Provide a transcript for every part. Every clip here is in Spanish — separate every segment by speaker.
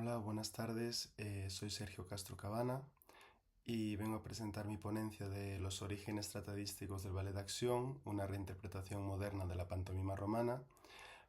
Speaker 1: Hola, buenas tardes. Soy Sergio Castro Cabana y vengo a presentar mi ponencia de los orígenes tratadísticos del ballet de acción, una reinterpretación moderna de la pantomima romana,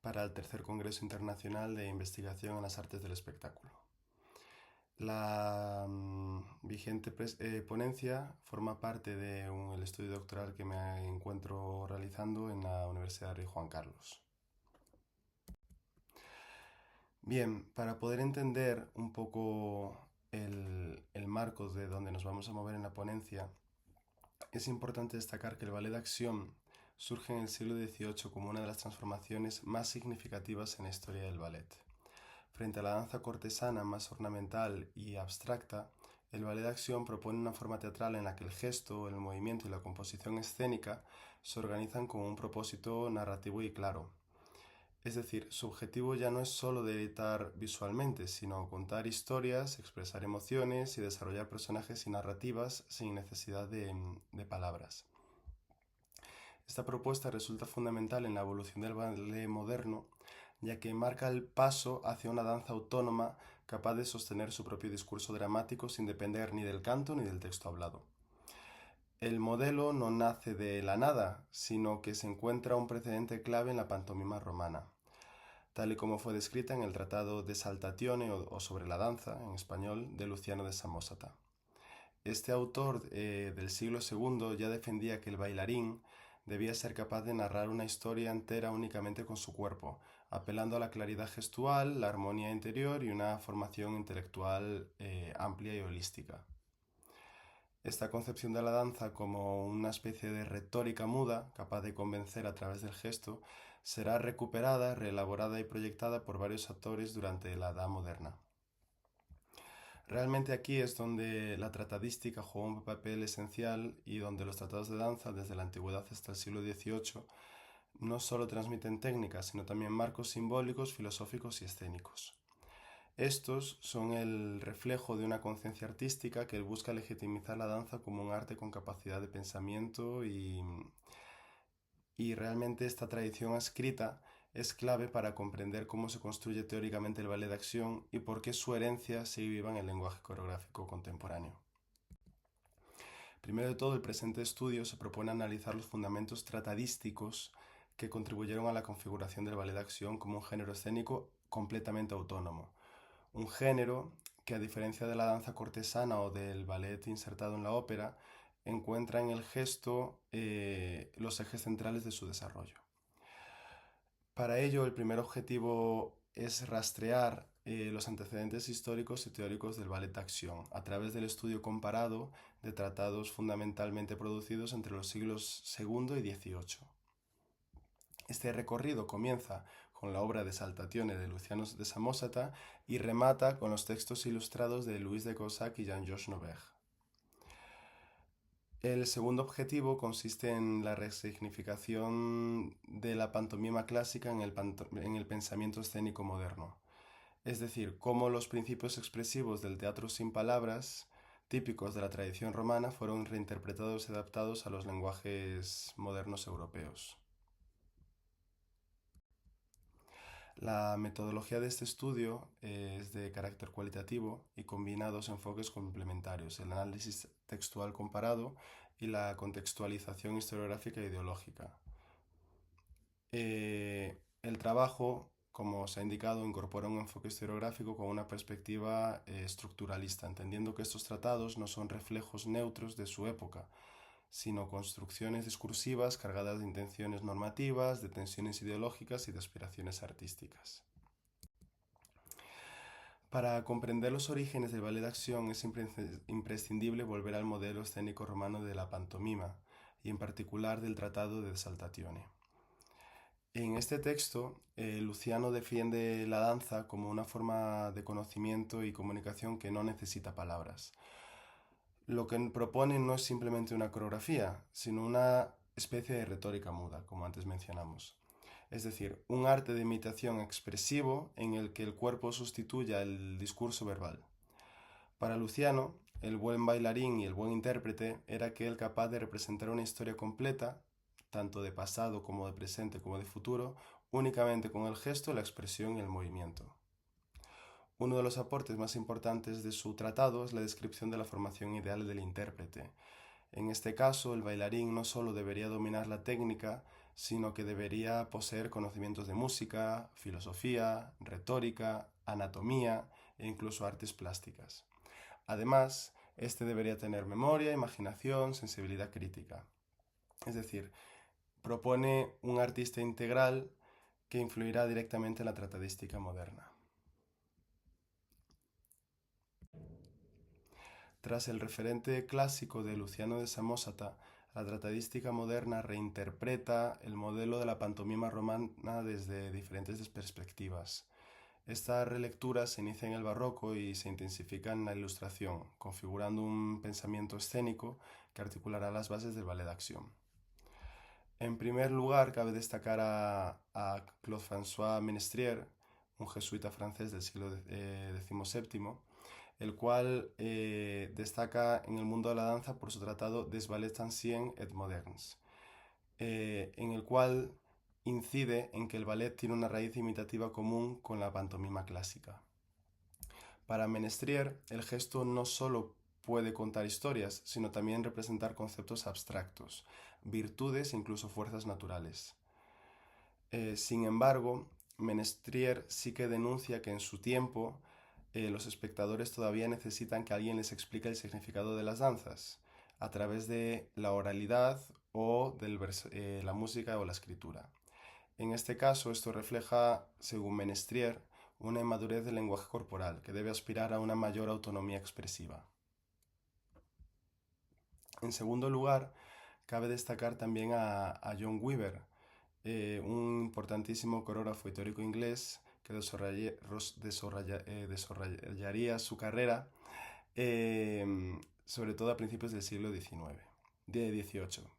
Speaker 1: para el tercer Congreso Internacional de Investigación en las Artes del Espectáculo. La vigente ponencia forma parte del estudio doctoral que me encuentro realizando en la Universidad Rey Juan Carlos. Bien, para poder entender un poco el marco de donde nos vamos a mover en la ponencia, es importante destacar que el ballet de acción surge en el siglo XVIII como una de las transformaciones más significativas en la historia del ballet. Frente a la danza cortesana más ornamental y abstracta, el ballet de acción propone una forma teatral en la que el gesto, el movimiento y la composición escénica se organizan con un propósito narrativo y claro. Es decir, su objetivo ya no es solo deleitar visualmente, sino contar historias, expresar emociones y desarrollar personajes y narrativas sin necesidad de palabras. Esta propuesta resulta fundamental en la evolución del ballet moderno, ya que marca el paso hacia una danza autónoma capaz de sostener su propio discurso dramático sin depender ni del canto ni del texto hablado. El modelo no nace de la nada, sino que se encuentra un precedente clave en la pantomima romana, tal y como fue descrita en el Tratado de Saltatione o sobre la danza, en español, de Luciano de Samosata. Este autor del siglo II ya defendía que el bailarín debía ser capaz de narrar una historia entera únicamente con su cuerpo, apelando a la claridad gestual, la armonía interior y una formación intelectual amplia y holística. Esta concepción de la danza como una especie de retórica muda, capaz de convencer a través del gesto, será recuperada, reelaborada y proyectada por varios actores durante la Edad Moderna. Realmente aquí es donde la tratadística jugó un papel esencial y donde los tratados de danza, desde la antigüedad hasta el siglo XVIII, no solo transmiten técnicas, sino también marcos simbólicos, filosóficos y escénicos. Estos son el reflejo de una conciencia artística que busca legitimizar la danza como un arte con capacidad de pensamiento y realmente esta tradición escrita es clave para comprender cómo se construye teóricamente el ballet de acción y por qué su herencia sigue viva en el lenguaje coreográfico contemporáneo. Primero de todo, el presente estudio se propone analizar los fundamentos tratadísticos que contribuyeron a la configuración del ballet de acción como un género escénico completamente autónomo. Un género que, a diferencia de la danza cortesana o del ballet insertado en la ópera, encuentra en el gesto los ejes centrales de su desarrollo. Para ello, el primer objetivo es rastrear los antecedentes históricos y teóricos del ballet de acción a través del estudio comparado de tratados fundamentalmente producidos entre los siglos II y XVIII. Este recorrido comienza con la obra de Saltatione de Luciano de Samosata y remata con los textos ilustrados de Louis de Cossack y Jean-Georges Noverre. El segundo objetivo consiste en la resignificación de la pantomima clásica en el pensamiento escénico moderno, es decir, cómo los principios expresivos del teatro sin palabras, típicos de la tradición romana, fueron reinterpretados y adaptados a los lenguajes modernos europeos. La metodología de este estudio es de carácter cualitativo y combina dos enfoques complementarios, el análisis textual comparado y la contextualización historiográfica e ideológica. El trabajo, como se ha indicado, incorpora un enfoque historiográfico con una perspectiva estructuralista, entendiendo que estos tratados no son reflejos neutros de su época, sino construcciones discursivas cargadas de intenciones normativas, de tensiones ideológicas y de aspiraciones artísticas. Para comprender los orígenes del ballet de acción es imprescindible volver al modelo escénico romano de la pantomima y en particular del Tratado de Saltatione. En este texto, Luciano defiende la danza como una forma de conocimiento y comunicación que no necesita palabras. Lo que propone no es simplemente una coreografía, sino una especie de retórica muda, como antes mencionamos. Es decir, un arte de imitación expresivo en el que el cuerpo sustituya el discurso verbal. Para Luciano, el buen bailarín y el buen intérprete era aquel capaz de representar una historia completa, tanto de pasado como de presente como de futuro, únicamente con el gesto, la expresión y el movimiento. Uno de los aportes más importantes de su tratado es la descripción de la formación ideal del intérprete. En este caso, el bailarín no solo debería dominar la técnica, sino que debería poseer conocimientos de música, filosofía, retórica, anatomía e incluso artes plásticas. Además, este debería tener memoria, imaginación, sensibilidad crítica. Es decir, propone un artista integral que influirá directamente en la tratadística moderna. Tras el referente clásico de Luciano de Samosata, la tratadística moderna reinterpreta el modelo de la pantomima romana desde diferentes perspectivas. Esta relectura se inicia en el barroco y se intensifica en la Ilustración, configurando un pensamiento escénico que articulará las bases del ballet d'acción. En primer lugar, cabe destacar a Claude-François Ménestrier, un jesuita francés del siglo XVII, el cual destaca en el mundo de la danza por su tratado Des Ballets Anciens et Modernes, en el cual incide en que el ballet tiene una raíz imitativa común con la pantomima clásica. Para Ménestrier, el gesto no solo puede contar historias, sino también representar conceptos abstractos, virtudes e incluso fuerzas naturales. Sin embargo, Ménestrier sí que denuncia que en su tiempo los espectadores todavía necesitan que alguien les explique el significado de las danzas a través de la oralidad o de la música o la escritura. En este caso, esto refleja, según Ménestrier, una inmadurez del lenguaje corporal que debe aspirar a una mayor autonomía expresiva. En segundo lugar, cabe destacar también a John Weaver, un importantísimo coreógrafo y teórico inglés que desarrollaría su carrera sobre todo a principios del siglo XVIII,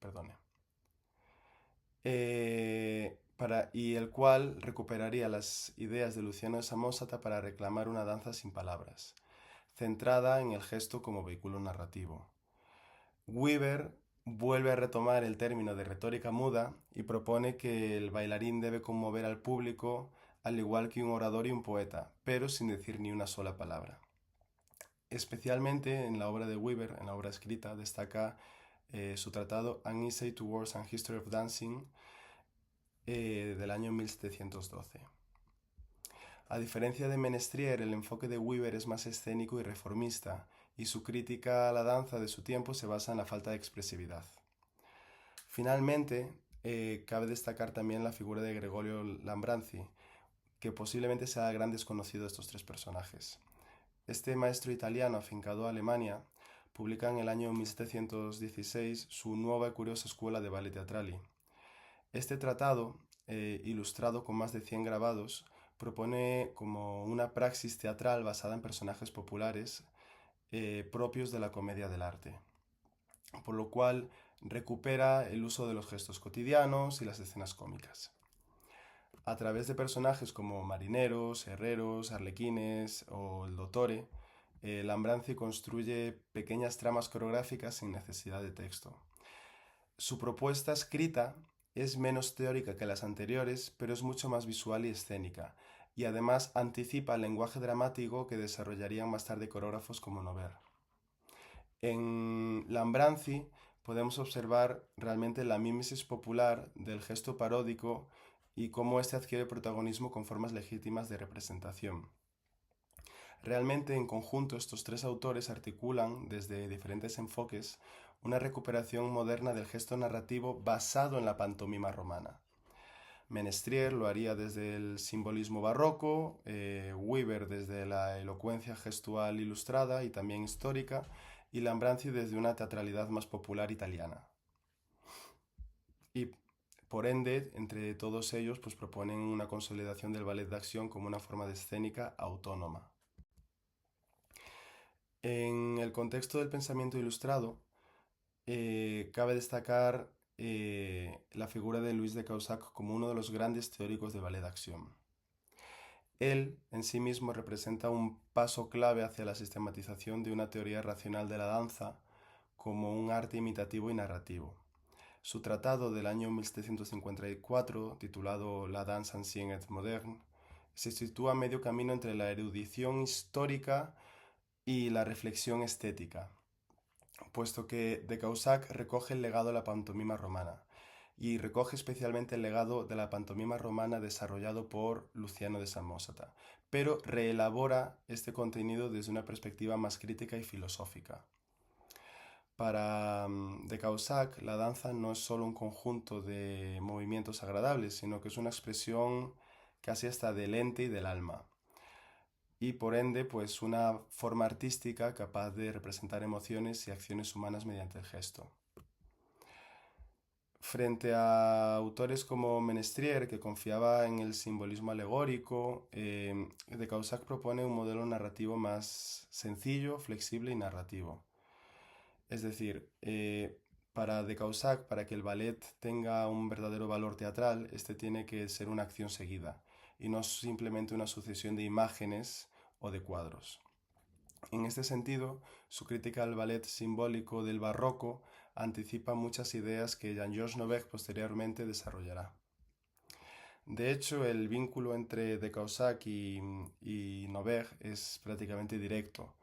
Speaker 1: perdone. Y el cual recuperaría las ideas de Luciano de Samosata para reclamar una danza sin palabras, centrada en el gesto como vehículo narrativo. Weaver vuelve a retomar el término de retórica muda y propone que el bailarín debe conmover al público al igual que un orador y un poeta, pero sin decir ni una sola palabra. Especialmente en la obra de Weaver, en la obra escrita, destaca su tratado An Essay to Words and History of Dancing del año 1712. A diferencia de Ménestrier, el enfoque de Weaver es más escénico y reformista, y su crítica a la danza de su tiempo se basa en la falta de expresividad. Finalmente, cabe destacar también la figura de Gregorio Lambranzi, que posiblemente sea el gran desconocido de estos tres personajes. Este maestro italiano afincado a Alemania publica en el año 1716 su nueva y curiosa escuela de ballet teatrali. Este tratado, ilustrado con más de 100 grabados, propone como una praxis teatral basada en personajes populares propios de la comedia del arte, por lo cual recupera el uso de los gestos cotidianos y las escenas cómicas. A través de personajes como marineros, herreros, arlequines o el dottore, Lambranzi construye pequeñas tramas coreográficas sin necesidad de texto. Su propuesta escrita es menos teórica que las anteriores, pero es mucho más visual y escénica, y además anticipa el lenguaje dramático que desarrollarían más tarde coreógrafos como Nover. En Lambranzi podemos observar realmente la mímesis popular del gesto paródico y cómo éste adquiere protagonismo con formas legítimas de representación. Realmente, en conjunto, estos tres autores articulan, desde diferentes enfoques, una recuperación moderna del gesto narrativo basado en la pantomima romana. Ménestrier lo haría desde el simbolismo barroco, Weaver desde la elocuencia gestual ilustrada y también histórica, y Lambranzi desde una teatralidad más popular italiana. Y por ende, entre todos ellos, pues proponen una consolidación del ballet de acción como una forma de escénica autónoma. En el contexto del pensamiento ilustrado, cabe destacar la figura de Louis de Caussac como uno de los grandes teóricos de ballet de acción. Él, en sí mismo, representa un paso clave hacia la sistematización de una teoría racional de la danza como un arte imitativo y narrativo. Su tratado del año 1754, titulado La danse ancienne et moderne, se sitúa a medio camino entre la erudición histórica y la reflexión estética, puesto que de Causac recoge el legado de la pantomima romana y recoge especialmente el legado de la pantomima romana desarrollado por Luciano de Samosata, pero reelabora este contenido desde una perspectiva más crítica y filosófica. Para de Causac, la danza no es solo un conjunto de movimientos agradables, sino que es una expresión casi hasta del ente y del alma. Y por ende, pues una forma artística capaz de representar emociones y acciones humanas mediante el gesto. Frente a autores como Menestrier, que confiaba en el simbolismo alegórico, de Causac propone un modelo narrativo más sencillo, flexible y narrativo. Es decir, para de Causac, para que el ballet tenga un verdadero valor teatral, este tiene que ser una acción seguida y no simplemente una sucesión de imágenes o de cuadros. En este sentido, su crítica al ballet simbólico del barroco anticipa muchas ideas que Jean-Georges Nobet posteriormente desarrollará. De hecho, el vínculo entre de Causac y Nobet es prácticamente directo.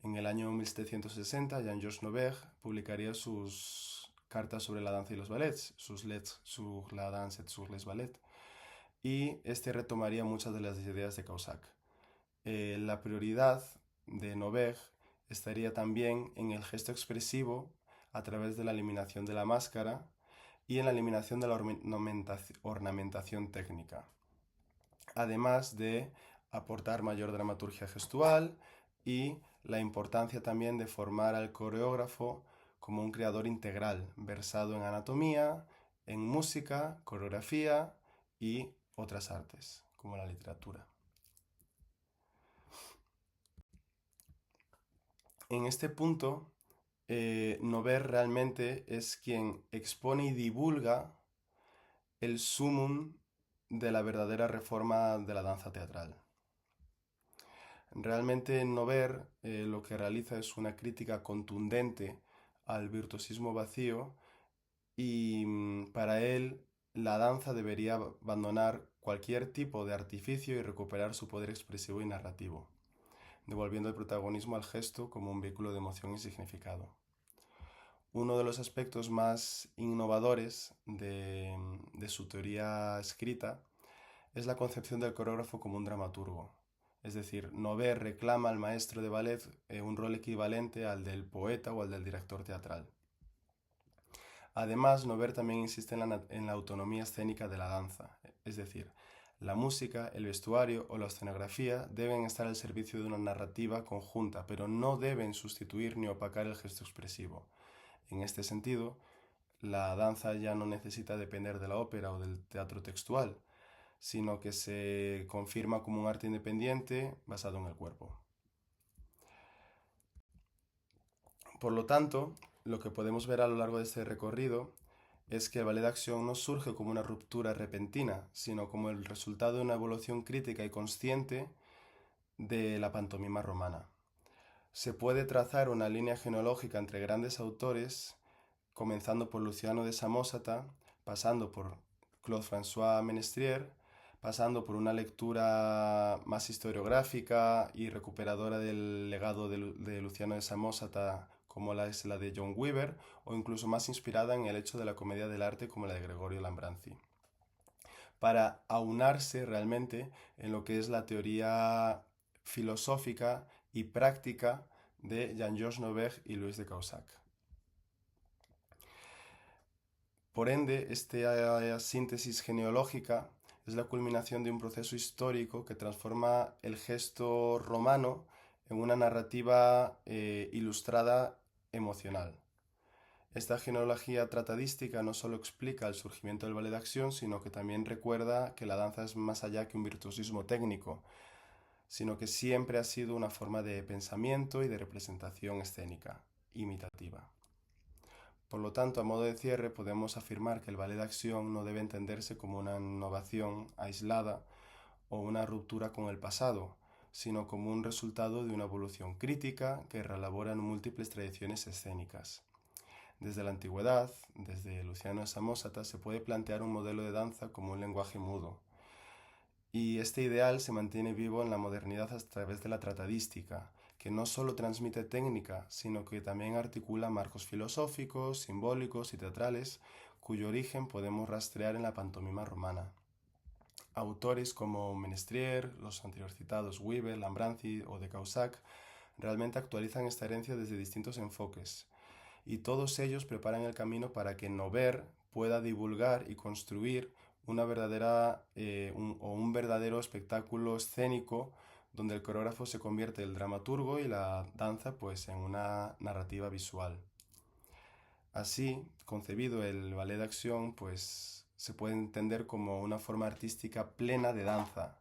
Speaker 1: En el año 1760, Jean-Georges Nobet publicaría sus cartas sobre la danza y los ballets, sus lettres sur la danse et sur les ballets, y este retomaría muchas de las ideas de Causac. La prioridad de Nobet estaría también en el gesto expresivo a través de la eliminación de la máscara y en la eliminación de la ornamentación técnica, además de aportar mayor dramaturgia gestual y la importancia también de formar al coreógrafo como un creador integral, versado en anatomía, en música, coreografía y otras artes, como la literatura. En este punto, Nobet realmente es quien expone y divulga el sumum de la verdadera reforma de la danza teatral. Realmente Nobet lo que realiza es una crítica contundente al virtuosismo vacío y para él la danza debería abandonar cualquier tipo de artificio y recuperar su poder expresivo y narrativo, devolviendo el protagonismo al gesto como un vehículo de emoción y significado. Uno de los aspectos más innovadores de su teoría escrita es la concepción del coreógrafo como un dramaturgo. Es decir, Nobet reclama al maestro de ballet un rol equivalente al del poeta o al del director teatral. Además, Nobet también insiste en la autonomía escénica de la danza, es decir, la música, el vestuario o la escenografía deben estar al servicio de una narrativa conjunta, pero no deben sustituir ni opacar el gesto expresivo. En este sentido, la danza ya no necesita depender de la ópera o del teatro textual, sino que se confirma como un arte independiente basado en el cuerpo. Por lo tanto, lo que podemos ver a lo largo de este recorrido es que el ballet de acción no surge como una ruptura repentina, sino como el resultado de una evolución crítica y consciente de la pantomima romana. Se puede trazar una línea genealógica entre grandes autores, comenzando por Luciano de Samosata, pasando por Claude-François Menestrier, pasando por una lectura más historiográfica y recuperadora del legado de Luciano de Samosata como es la de John Weaver, o incluso más inspirada en el hecho de la comedia del arte como la de Gregorio Lambrandi, para aunarse realmente en lo que es la teoría filosófica y práctica de Jean-Georges Nobet y Louis de Causac. Por ende, esta síntesis genealógica es la culminación de un proceso histórico que transforma el gesto romano en una narrativa ilustrada emocional. Esta genealogía tratadística no solo explica el surgimiento del ballet de acción, sino que también recuerda que la danza es más allá que un virtuosismo técnico, sino que siempre ha sido una forma de pensamiento y de representación escénica, imitativa. Por lo tanto, a modo de cierre, podemos afirmar que el ballet de acción no debe entenderse como una innovación aislada o una ruptura con el pasado, sino como un resultado de una evolución crítica que reelabora en múltiples tradiciones escénicas. Desde la antigüedad, desde Luciano de Samosata, se puede plantear un modelo de danza como un lenguaje mudo, Y este ideal se mantiene vivo en la modernidad a través de la tratadística, que no solo transmite técnica, sino que también articula marcos filosóficos, simbólicos y teatrales, cuyo origen podemos rastrear en la pantomima romana. Autores como Menestrier, los anteriores citados Weber, Lambranzi o de Caussac realmente actualizan esta herencia desde distintos enfoques, y todos ellos preparan el camino para que Nover pueda divulgar y construir una un verdadero espectáculo escénico donde el coreógrafo se convierte en el dramaturgo y la danza pues en una narrativa visual. Así, concebido el ballet de acción, pues se puede entender como una forma artística plena de danza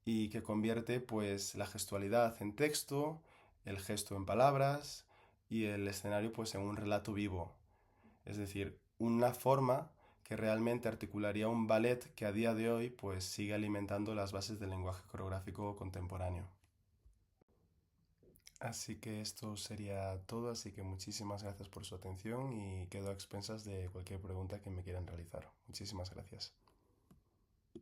Speaker 1: y que convierte pues la gestualidad en texto, el gesto en palabras y el escenario pues en un relato vivo. Es decir, una forma que realmente articularía un ballet que a día de hoy pues sigue alimentando las bases del lenguaje coreográfico contemporáneo. Así que esto sería todo, así que muchísimas gracias por su atención y quedo a expensas de cualquier pregunta que me quieran realizar. Muchísimas gracias.